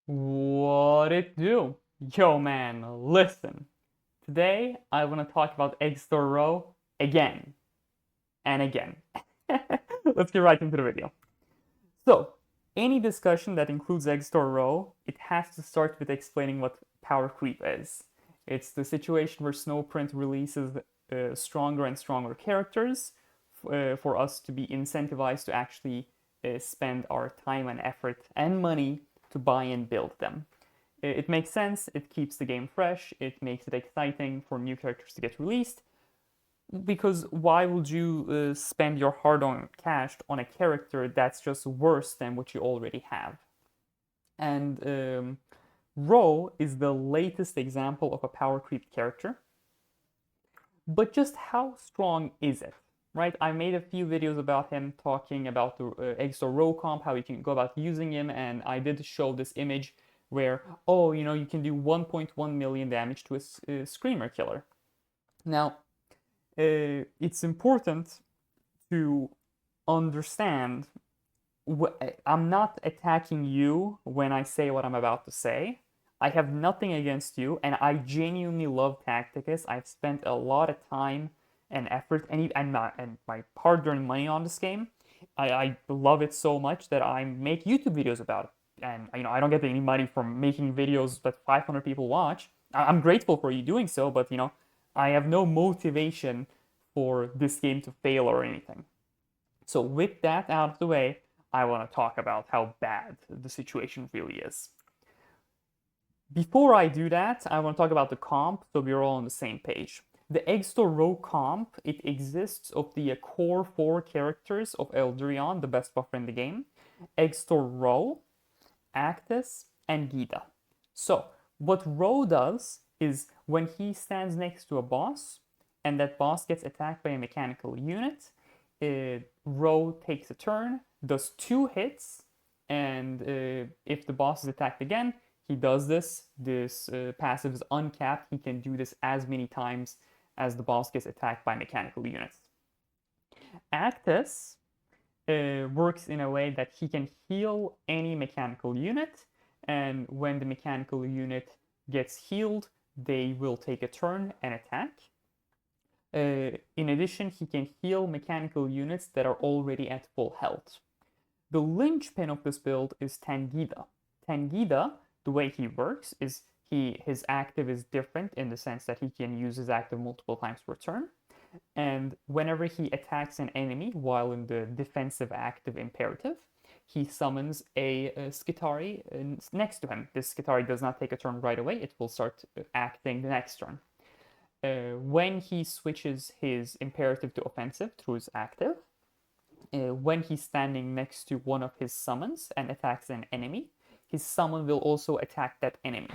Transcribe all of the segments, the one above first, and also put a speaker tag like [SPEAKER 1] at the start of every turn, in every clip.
[SPEAKER 1] What it do? Yo man, listen. Today I want to talk about Exor again and again. Let's get right into the video. So, any discussion that includes Exor, it has to start with explaining what power creep is. It's the situation where Snowprint releases stronger and stronger characters for us to be incentivized to actually spend our time and effort and money to buy and build them. It makes sense, it keeps the game fresh, it makes it exciting for new characters to get released, because why would you spend your hard-earned cash on a character that's just worse than what you already have? And Ro is the latest example of a power creep character. But just how strong is it? Right? I made a few videos about him talking about the Exor Ro comp, how you can go about using him, and I did show this image where, oh, you can do 1.1 million damage to a Screamer killer. Now, it's important to understand I'm not attacking you when I say what I'm about to say. I have nothing against you, and I genuinely love Tacticus. I've spent a lot of time and effort and my hard-earned money on this game. I love it so much that I make YouTube videos about it. And I don't get any money from making videos that 500 people watch. I'm grateful for you doing so, but I have no motivation for this game to fail or anything. So with that out of the way, I want to talk about how bad the situation really is. Before I do that, I want to talk about the comp so we're all on the same page. The Exor comp, it exists of the core 4 characters of Eldrion, the best buffer in the game, Exor, Actus, and Gita. So, what Ro does is when he stands next to a boss, and that boss gets attacked by a mechanical unit, Ro takes a turn, does 2 hits, and if the boss is attacked again, he does this. This passive is uncapped. He can do this as many times as the boss gets attacked by mechanical units. Actus works in a way that he can heal any mechanical unit, and when the mechanical unit gets healed, they will take a turn and attack. In addition, he can heal mechanical units that are already at full health. The linchpin of this build is Tangida. Tangida, the way he works is his active is different in the sense that he can use his active multiple times per turn. And whenever he attacks an enemy while in the defensive active imperative, he summons a Skitari next to him. This Skitari does not take a turn right away, it will start acting the next turn. When he switches his imperative to offensive through his active, when he's standing next to one of his summons and attacks an enemy, his summon will also attack that enemy.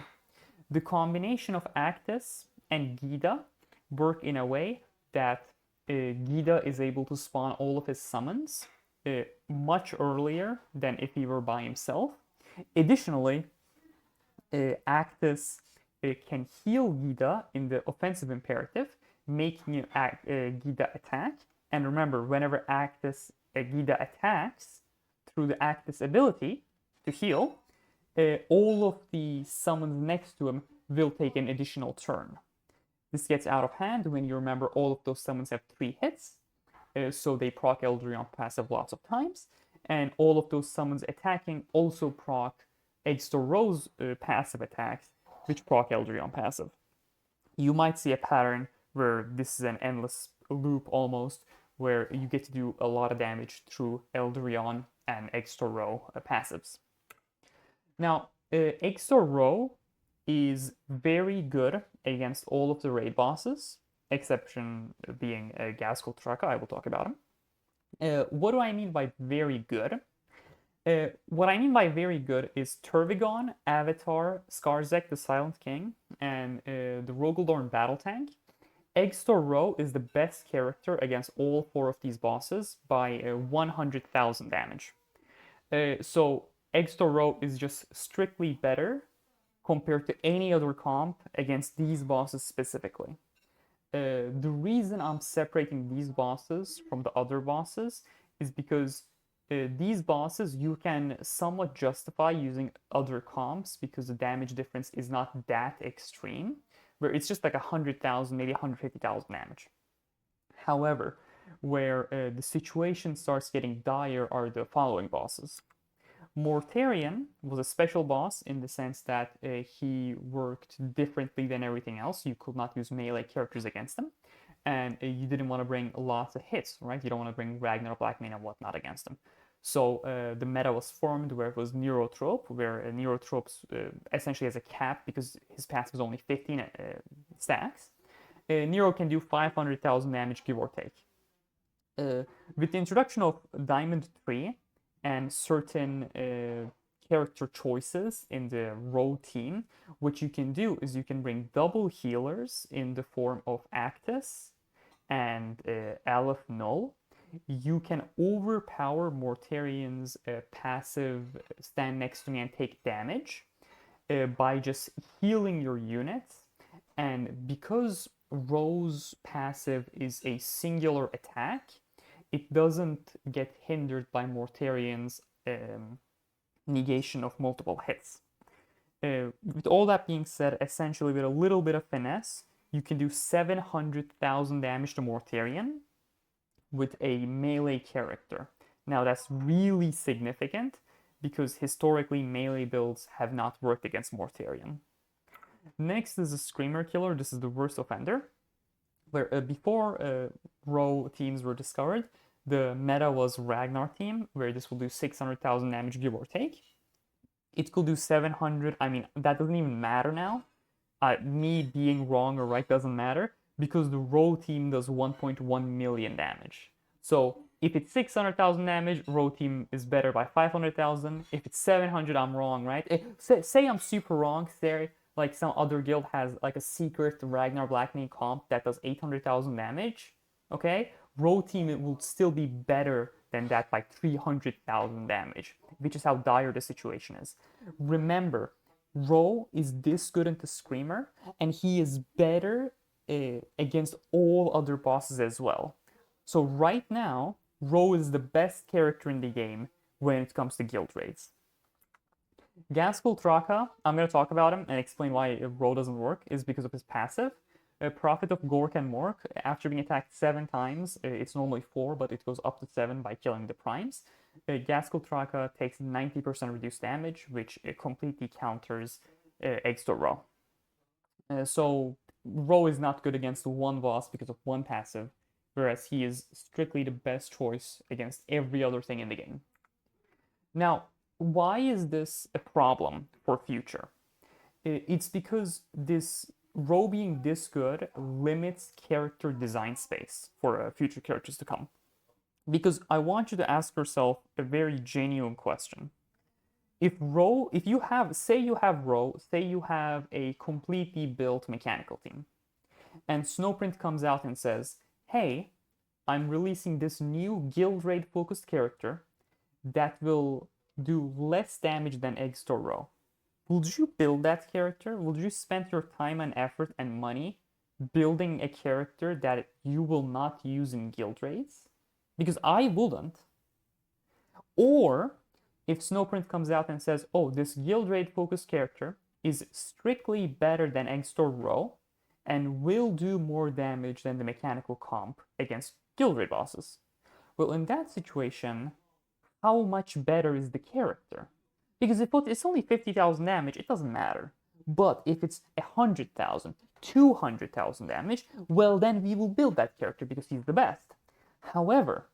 [SPEAKER 1] The combination of Actus and Gida work in a way that Gida is able to spawn all of his summons much earlier than if he were by himself. Additionally, Actus can heal Gida in the offensive imperative, making Gida attack. And remember, whenever Gida attacks through the Actus ability to heal, all of the summons next to him will take an additional turn. This gets out of hand when you remember all of those summons have 3 hits, so they proc Eldrion passive lots of times, and all of those summons attacking also proc Exor's passive attacks, which proc Eldrion passive. You might see a pattern where this is an endless loop almost, where you get to do a lot of damage through Eldrion and Exor passives. Now, Exor is very good against all of the raid bosses, exception being Gaskel Traka. I will talk about him. What do I mean by very good? What I mean by very good is Turvigon, Avatar, Skarzek, the Silent King, and the Rogaldorn Battle Tank. Exor is the best character against all 4 of these bosses by 100,000 damage. So Exor is just strictly better compared to any other comp against these bosses specifically. The reason I'm separating these bosses from the other bosses is because These bosses you can somewhat justify using other comps because the damage difference is not that extreme, where it's just like 100,000, maybe 150,000 damage. However, where the situation starts getting dire are the following bosses. Mortarion was a special boss in the sense that he worked differently than everything else. You could not use melee characters against him, and you didn't want to bring lots of hits, right? You don't want to bring Ragnar, Blackmane, and whatnot against him. So the meta was formed where it was Neurotrope, where Neurotrope's essentially has a cap because his passive is only 15 stacks. Nero can do 500,000 damage, give or take. With the introduction of Diamond 3 and certain character choices in the Row team, what you can do is you can bring double healers in the form of Actus and Aleph Null. You can overpower Mortarion's passive stand next to me and take damage by just healing your units. And because Row's passive is a singular attack, it doesn't get hindered by Mortarion's negation of multiple hits. With all that being said, essentially with a little bit of finesse, you can do 700,000 damage to Mortarion with a melee character. Now that's really significant because historically melee builds have not worked against Mortarion. Next is a Screamer Killer. This is the worst offender. Where before Row teams were discovered, the meta was Ragnar team, where this will do 600,000 damage, give or take. It could do 700. I mean, that doesn't even matter now. Me being wrong or right doesn't matter because the Row team does 1.1 million damage. So if it's 600,000 damage, Row team is better by 500,000. If it's 700, I'm wrong, right? Say I'm super wrong, say like some other guild has like a secret Ragnar Blackmane comp that does 800,000 damage, okay? Row team it will still be better than that by 300,000 damage, which is how dire the situation is. Remember, Row is this good into Screamer, and he is better against all other bosses as well. So right now, Row is the best character in the game when it comes to guild raids. Gaskell Traka, I'm going to talk about him and explain why Row doesn't work, is because of his passive. Prophet of Gork and Mork, after being attacked 7 times, it's normally 4, but it goes up to 7 by killing the primes. Gaskell Traka takes 90% reduced damage, which completely counters Exor Row. So Row is not good against one boss because of one passive, whereas he is strictly the best choice against every other thing in the game. Now, why is this a problem for future? It's because this Row being this good limits character design space for future characters to come. Because I want you to ask yourself a very genuine question. If you have, say you have a completely built mechanical team, and Snowprint comes out and says, hey, I'm releasing this new guild raid focused character that will do less damage than Exor Row. Would you build that character? Would you spend your time and effort and money building a character that you will not use in guild raids? Because I wouldn't. Or if Snowprint comes out and says, oh, this guild raid focused character is strictly better than Exor Row and will do more damage than the mechanical comp against guild raid bosses. Well, in that situation, how much better is the character? Because if it's only 50,000 damage, it doesn't matter. But if it's 100,000, 200,000 damage, well, then we will build that character because he's the best. However,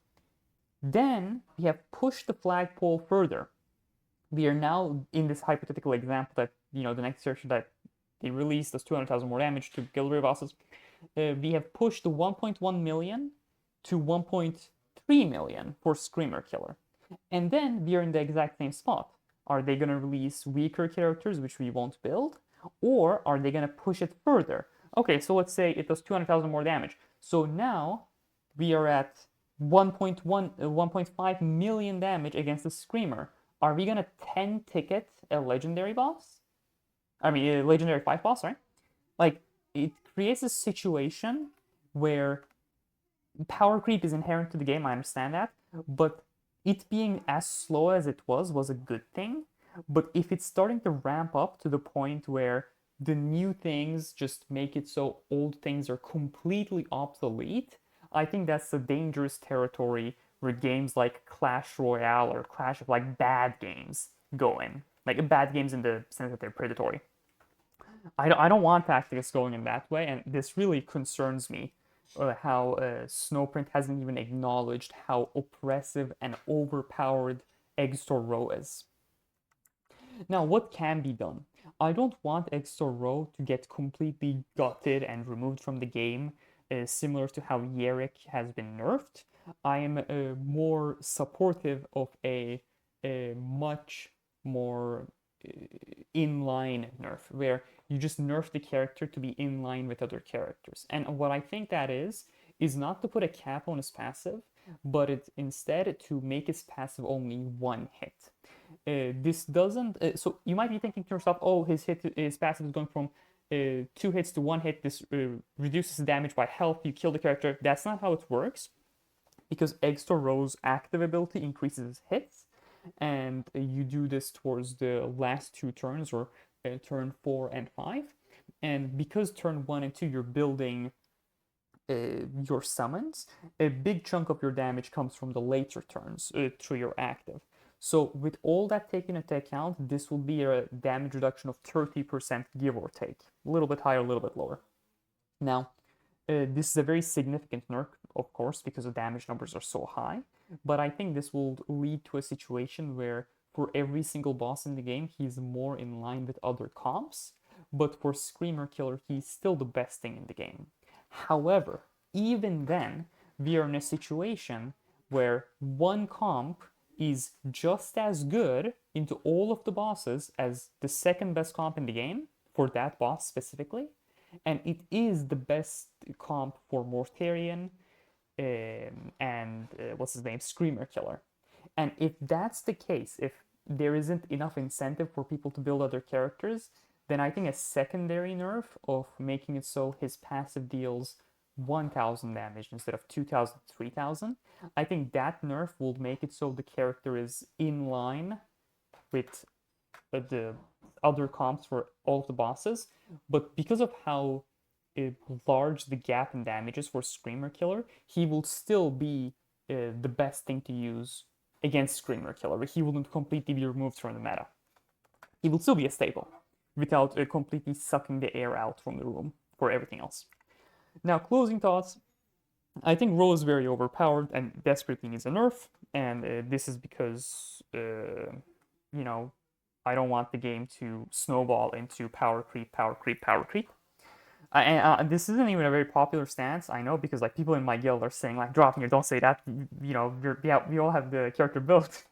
[SPEAKER 1] then we have pushed the flagpole further. We are now in this hypothetical example that, the next character that they released does 200,000 more damage to guild raid bosses. We have pushed the 1.1 million to 1.3 million for Screamer Killer. And then we are in the exact same spot. Are they going to release weaker characters, which we won't build? Or are they going to push it further? Okay, so let's say it does 200,000 more damage. So now we are at 1.5 million damage against the Screamer. Are we going to 10 ticket a legendary boss? I mean, a legendary 5 boss, right? Like, it creates a situation where power creep is inherent to the game, I understand that, but it being as slow as it was a good thing. But if it's starting to ramp up to the point where the new things just make it so old things are completely obsolete, I think that's a dangerous territory where games like Clash Royale or Clash of like bad games go in. Like bad games in the sense that they're predatory. I don't want tactics going in that way, and this really concerns me. How Snowprint hasn't even acknowledged how oppressive and overpowered Exor Row is. Now, what can be done? I don't want Exor Row to get completely gutted and removed from the game, similar to how Yerick has been nerfed. I am more supportive of a much more inline nerf, where you just nerf the character to be in line with other characters. And what I think that is not to put a cap on his passive, but it's instead to make his passive only one hit. This doesn't. So you might be thinking to yourself, "Oh, his passive is going from 2 hits to 1 hit. This reduces damage by health. You kill the character." That's not how it works, because Exor Row's active ability increases hits, and you do this towards the last 2 turns, or turn 4 and 5. And because turn 1 and 2 you're building your summons, a big chunk of your damage comes from the later turns through your active. So with all that taken into account, this will be a damage reduction of 30%, give or take. A little bit higher, a little bit lower. Now, this is a very significant nerf, of course, because the damage numbers are so high. But I think this will lead to a situation where for every single boss in the game, he's more in line with other comps. But for Screamer Killer, he's still the best thing in the game. However, even then, we are in a situation where one comp is just as good into all of the bosses as the second best comp in the game for that boss specifically, and it is the best comp for Mortarion and what's his name, Screamer Killer. And if that's the case, if there isn't enough incentive for people to build other characters, then I think a secondary nerf of making it so his passive deals 1000 damage instead of 2000, 3000, I think that nerf will make it so the character is in line with the other comps for all of the bosses. But because of how large the gap in damage is for Screamer Killer, he will still be the best thing to use against Screamer Killer. He wouldn't completely be removed from the meta. He will still be a staple without completely sucking the air out from the room for everything else. Now, closing thoughts. I think Row is very overpowered and desperately needs a nerf, and this is because, I don't want the game to snowball into power creep, power creep, power creep. This isn't even a very popular stance, I know, because like people in my guild are saying like, Draupnir, don't say that. We all have the character built,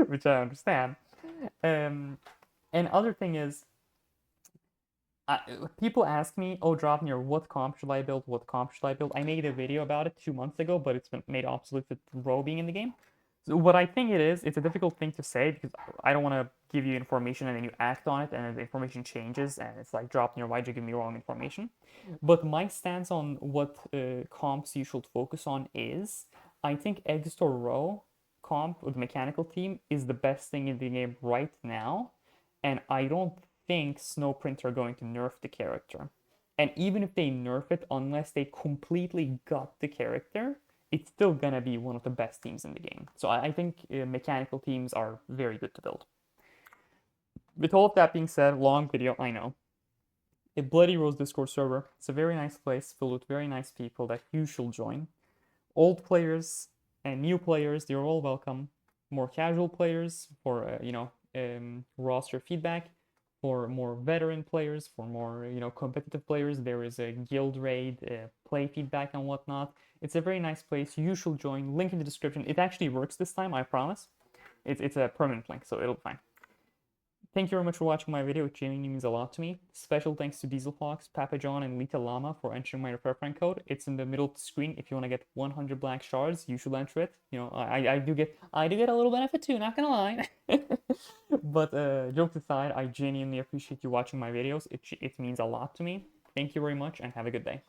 [SPEAKER 1] which I understand. And other thing is, people ask me, "Oh, Draupnir, what comp should I build? What comp should I build?" I made a video about it 2 months ago, but it's been made obsolete with Row being in the game. So what I think it's a difficult thing to say because I don't want to give you information and then you act on it and then the information changes and it's like, Draupnir, why'd you give me wrong information? But my stance on what comps you should focus on is, I think Exor Row comp with the mechanical team is the best thing in the game right now, and I don't think Snowprint are going to nerf the character. And even if they nerf it, unless they completely gut the character, it's still gonna be one of the best teams in the game. So I think mechanical teams are very good to build. With all of that being said, long video, I know. A Bloody Rose Discord server. It's a very nice place filled with very nice people that you should join. Old players and new players, they're all welcome. More casual players for roster feedback. For more veteran players, for more competitive players, there is a guild raid, play feedback and whatnot. It's a very nice place. You should join. Link in the description. It actually works this time, I promise. It's a permanent link, so it'll be fine. Thank you very much for watching my video. It genuinely means a lot to me. Special thanks to Dieselfox, Papa John, and Lita Llama for entering my refer friend code. It's in the middle of the screen. If you want to get 100 black shards, you should enter it. I do get a little benefit too, not gonna lie. But jokes aside, I genuinely appreciate you watching my videos. It means a lot to me. Thank you very much and have a good day.